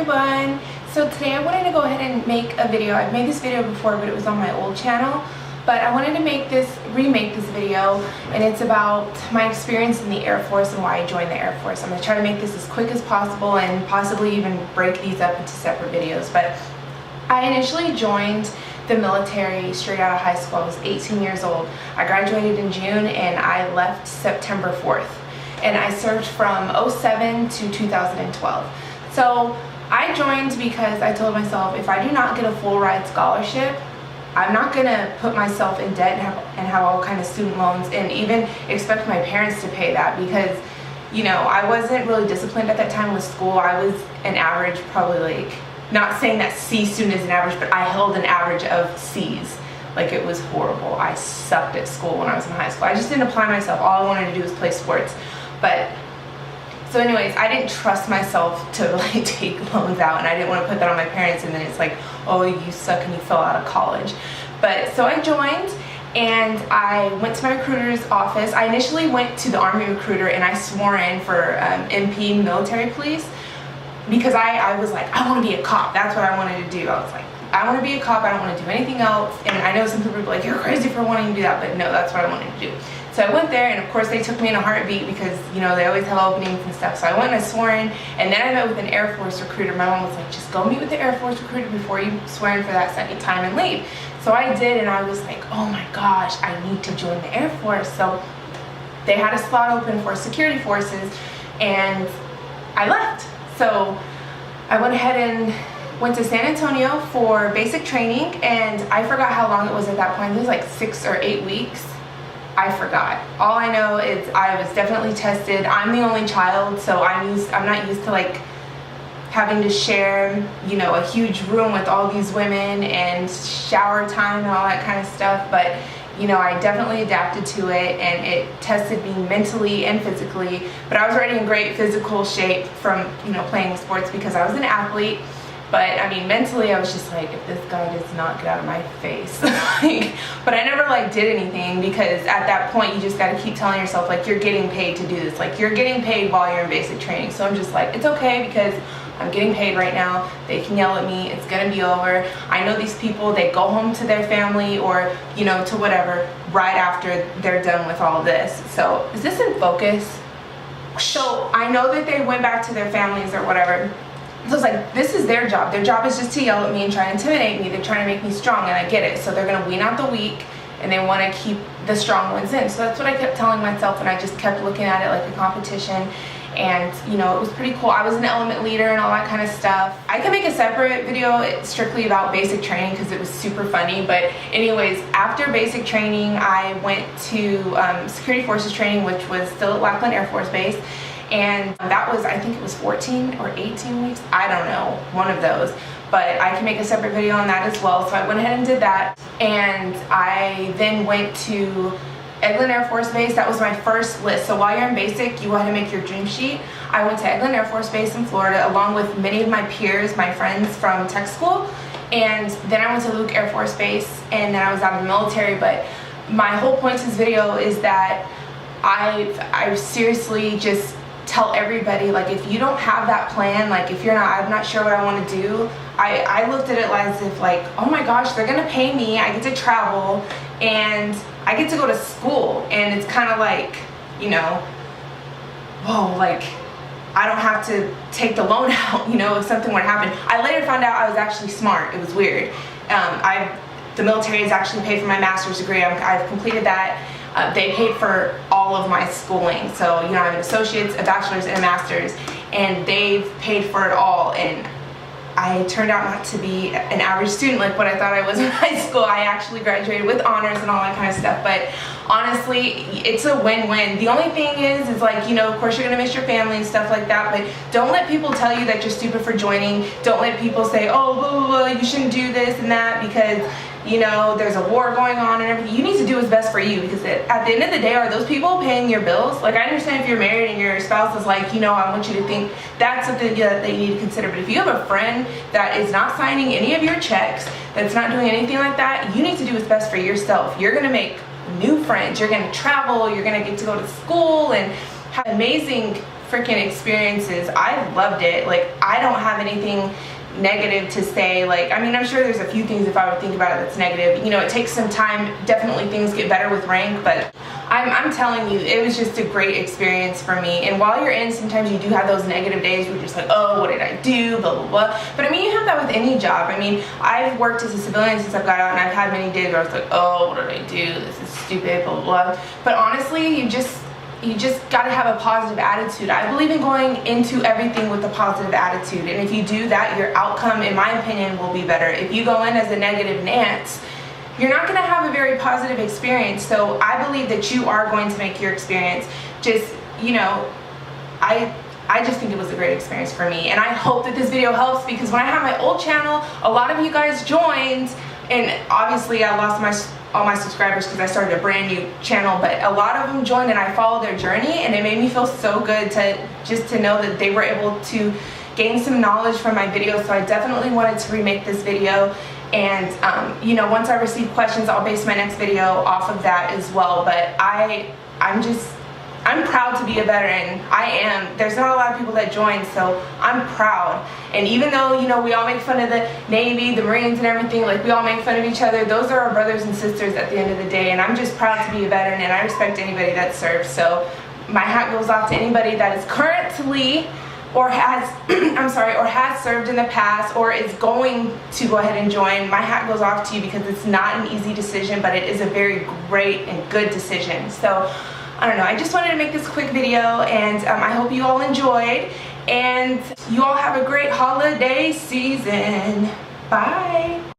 everyone. So today I wanted to go ahead and make a video. I've made this video before, but it was on my old channel. But I wanted to remake this video, and it's about my experience in the Air Force and why I joined the Air Force. I'm going to try to make this as quick as possible and possibly even break these up into separate videos. But I initially joined the military straight out of high school. I was 18 years old. I graduated in June and I left September 4th. And I served from 2007 to 2012. So I joined because I told myself, if I do not get a full ride scholarship, I'm not gonna put myself in debt and have all kind of student loans and even expect my parents to pay that, because you know, I wasn't really disciplined at that time with school. I was an average, probably, like, not saying that C student is an average, but I held an average of C's. Like, it was horrible. I sucked at school when I was in high school. I just didn't apply myself. All I wanted to do was play sports. But so anyways, I didn't trust myself to like take loans out, and I didn't want to put that on my parents, and then it's like, oh, you suck and you fell out of college. But so I joined and I went to my recruiter's office. I initially went to the Army recruiter and I swore in for MP, military police, because I was like, I want to be a cop. That's what I wanted to do. I was like, I want to be a cop. I don't want to do anything else. And I know some people are like, you're crazy for wanting to do that, but no, that's what I wanted to do. So I went there, and of course they took me in a heartbeat because, you know, they always have openings and stuff. So I went and I swore in, and then I met with an Air Force recruiter. My mom was like, just go meet with the Air Force recruiter before you swear in for that second time and leave. So I did, and I was like, oh my gosh, I need to join the Air Force. So they had a slot open for security forces, and I left. So I went ahead and went to San Antonio for basic training, and I forgot how long it was at that point. It was like 6 or 8 weeks. I forgot. All I know is I was definitely tested. I'm the only child, so I'm not used to like having to share, you know, a huge room with all these women and shower time and all that kind of stuff. But you know, I definitely adapted to it, and it tested me mentally and physically. But I was already in great physical shape from, you know, playing sports because I was an athlete. But I mean, mentally I was just like, if this guy does not get out of my face. But I never like did anything, because at that point you just got to keep telling yourself, like, you're getting paid to do this. Like, you're getting paid while you're in basic training. So I'm just like, it's okay, because I'm getting paid right now. They can yell at me. It's gonna be over. I know these people, they go home to their family or, you know, to whatever right after they're done with all this. So is this in focus? So I know that they went back to their families or whatever. So it's like, this is their job. Their job is just to yell at me and try to intimidate me. They're trying to make me strong, and I get it. So they're going to wean out the weak, and they want to keep the strong ones in. So that's what I kept telling myself, and I just kept looking at it like a competition. And, you know, it was pretty cool. I was an element leader and all that kind of stuff. I could make a separate video strictly about basic training because it was super funny. But anyways, after basic training, I went to security forces training, which was still at Lackland Air Force Base. And that was, I think it was 14 or 18 weeks. I don't know, one of those. But I can make a separate video on that as well. So I went ahead and did that. And I then went to Eglin Air Force Base. That was my first list. So while you're in basic, you go ahead and make your dream sheet. I went to Eglin Air Force Base in Florida, along with many of my peers, my friends from tech school. And then I went to Luke Air Force Base, and then I was out of the military. But my whole point to this video is that I seriously just tell everybody, like, if you don't have that plan, like, if you're not, I'm not sure what I want to do, I looked at it as if, like, oh my gosh, they're gonna pay me, I get to travel, and I get to go to school, and it's kind of like, you know, whoa, like, I don't have to take the loan out, you know, if something were to happen. I later found out I was actually smart. It was weird. The military has actually paid for my master's degree. I've completed that. They paid for all of my schooling. So, you know, I have an associate's, a bachelor's, and a master's, and they've paid for it all. And I turned out not to be an average student like what I thought I was in high school. I actually graduated with honors and all that kind of stuff. But honestly, it's a win-win. The only thing is like, you know, of course you're gonna miss your family and stuff like that, but don't let people tell you that you're stupid for joining. Don't let people say, oh, blah, blah, blah, you shouldn't do this and that because, you know, there's a war going on and everything. You need to do what's best for you, because at the end of the day, are those people paying your bills? Like, I understand if you're married and your spouse is like, you know, I want you to think, that's something that they need to consider. But if you have a friend that is not signing any of your checks, that's not doing anything like that, you need to do what's best for yourself. You're gonna make new friends, you're gonna travel, you're gonna get to go to school and have amazing freaking experiences. I loved it. Like, I don't have anything negative to say. Like, I mean, I'm sure there's a few things if I would think about it that's negative. You know, it takes some time. Definitely things get better with rank, but I'm telling you, it was just a great experience for me. And while you're in, sometimes you do have those negative days where you're just like, oh, what did I do, blah, blah, blah. But I mean, you have that with any job. I mean, I've worked as a civilian since I've got out, and I've had many days where I was like, oh, what did I do? This is stupid, blah, blah, blah. But honestly, you just got to have a positive attitude. I believe in going into everything with a positive attitude. And if you do that, your outcome, in my opinion, will be better. If you go in as a negative Nance, you're not going to have a very positive experience. So I believe that you are going to make your experience just, you know, I just think it was a great experience for me. And I hope that this video helps, because when I had my old channel, a lot of you guys joined, and obviously I lost all my subscribers because I started a brand new channel, but a lot of them joined and I followed their journey, and it made me feel so good to know that they were able to gain some knowledge from my videos. So I definitely wanted to remake this video. And you know, once I receive questions, I'll base my next video off of that as well. But I'm proud to be a veteran. I am. There's not a lot of people that join, so I'm proud. And even though, you know, we all make fun of the Navy, the Marines and everything, like we all make fun of each other, those are our brothers and sisters at the end of the day. And I'm just proud to be a veteran, and I respect anybody that serves. So my hat goes off to anybody that is currently or has or has served in the past or is going to go ahead and join. My hat goes off to you, because it's not an easy decision, but it is a very great and good decision. So I don't know, I just wanted to make this quick video, and I hope you all enjoyed, and you all have a great holiday season. Bye.